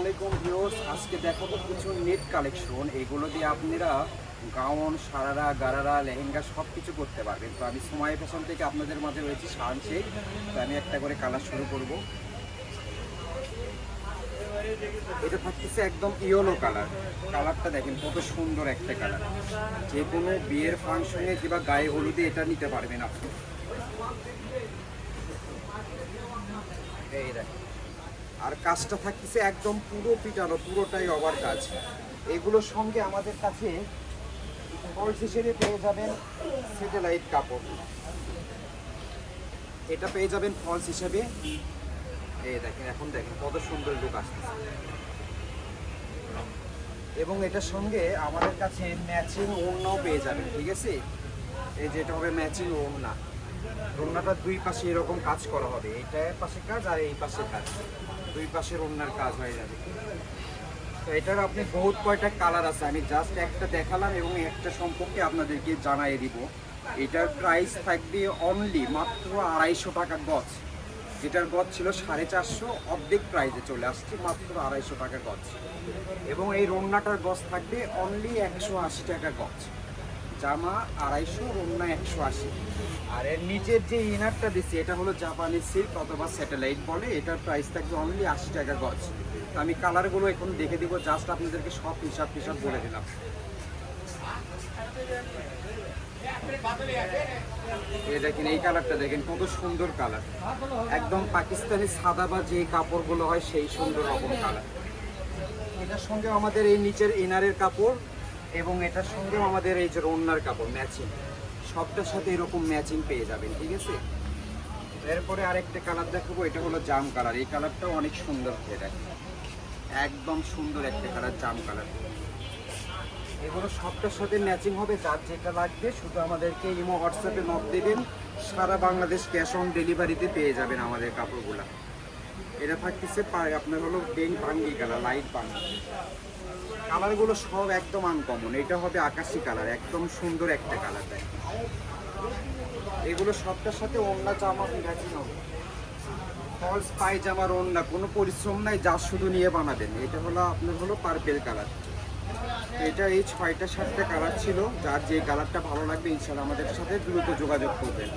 আলাইকুম ভিউয়ার্স, আজকে দেখাবো কিছু নেট কালেকশন। এগুলো দিয়ে আপনারা গাউন, সারারা, গারারা, লেহেঙ্গা সব কিছু করতে পারবেন। তো আমি সময় ফ্যাশন থেকে আপনাদের মাঝে রয়েছি শান শেখ। তো আমি একটা করে কালার শুরু করব। এটা থাকতেছে একদম ইয়েলো কালার। কালারটা দেখেন কত সুন্দর একটা কালার। যে কোনো বিয়ের ফাংশনে কিংবা গায়ে হলুদে এটা নিতে পারবেন আপনি। এই দেখেন, আর কাজটা থাকতেছে একদম পুরো পিটানো, পুরোটাই ওভার কাজ। এগুলোর সঙ্গে আমাদের কাছে ফলস হিসেবে পেয়ে যাবেন স্যাটেলাইট কাপড়। এটা পেয়ে যাবেন ফলস হিসেবে। এই দেখেন, এখন দেখেন কত সুন্দর লুক আসতেছে। এবং এটার সঙ্গে আমাদের কাছে ম্যাচিং ওড়নাও পেয়ে যাবেন, ঠিক আছে। এই যে এটা হবে ম্যাচিং ওড়না। ওড়নাটা দুই পাশে এরকম কাজ করা হবে, এইটা পাশে কাজ আর এই পাশে কাজ, দুই পাশের ওড়নার কাজ হয়ে যাবে। তো এটার আপনি বহুত কয়টা কালার আছে, আমি জাস্ট একটা দেখালাম এবং একটা সম্পর্কে আপনাদেরকে জানাই দিব। এটার প্রাইস থাকবে অনলি মাত্র 250 টাকা গজ। যেটার গজ ছিল 450, অর্ধেক প্রাইসে চলে আসছে মাত্র 250 টাকা গজ। এবং এই রোন্নাটার গজ থাকবে অনলি 180 টাকা গজ। জামা 250, রোন্না 180। আর এর নিচের যে ইনারটা দিচ্ছি এটা হলো জাপানি সিল্ক অথবা স্যাটেলাইট বলে। এটার প্রাইস থাকবে অনলি 80 টাকা গজ। তো আমি কালারগুলো এখন দেখে দিব, জাস্ট আপনাদেরকে সব হিসাব বলে দিলাম। এই দেখেন, এই কালারটা দেখেন কত সুন্দর কালার, একদম পাকিস্তানি সাদা বা যে কাপড়গুলো হয় সেই সুন্দর রকম কালার। এটার সঙ্গে আমাদের এই নিচের ইনারের কাপড় এবং এটার সঙ্গেও আমাদের এই যে ওড়নার কাপড় ম্যাচিং, সবটার সাথে এরকম ম্যাচিং পেয়ে যাবেন, ঠিক আছে। এরপরে আরেকটা কালার দেখাবো, এটা হলো জাম কালার। এই কালারটাও অনেক সুন্দর, এটা একদম সুন্দর একটা কালার, জাম কালার। এগুলো সবটার সাথে ম্যাচিং হবে। যার যেটা লাগবে শুধু আমাদেরকে ইমো হোয়াটসঅ্যাপে নক দেবেন, সারা বাংলাদেশ ক্যাশ অন ডেলিভারিতে পেয়ে যাবেন আমাদের কাপড়গুলা। এটা থাকতেছে আপনার হলো বাঙ্গি কালার, লাইট বাঙ্গি। কালারগুলো সব একদম আনকমন। এটা হবে আকাশি কালার, একদম সুন্দর একটা কালার। দেয় এগুলো সবটার সাথে ওড়না জামা ম্যাচিং হবে। ফলস পায়জামার ওড়না, কোনো পরিশ্রম নাই, যা শুধু নিয়ে বানাবেন। এটা হলো আপনার হলো পার্পেল কালার। এটা এই 6টা 7টা কালার ছিল। যার যে কালারটা ভালো লাগবে ইনশাআল্লাহ আমাদের সাথে দ্রুত যোগাযোগ করবেন।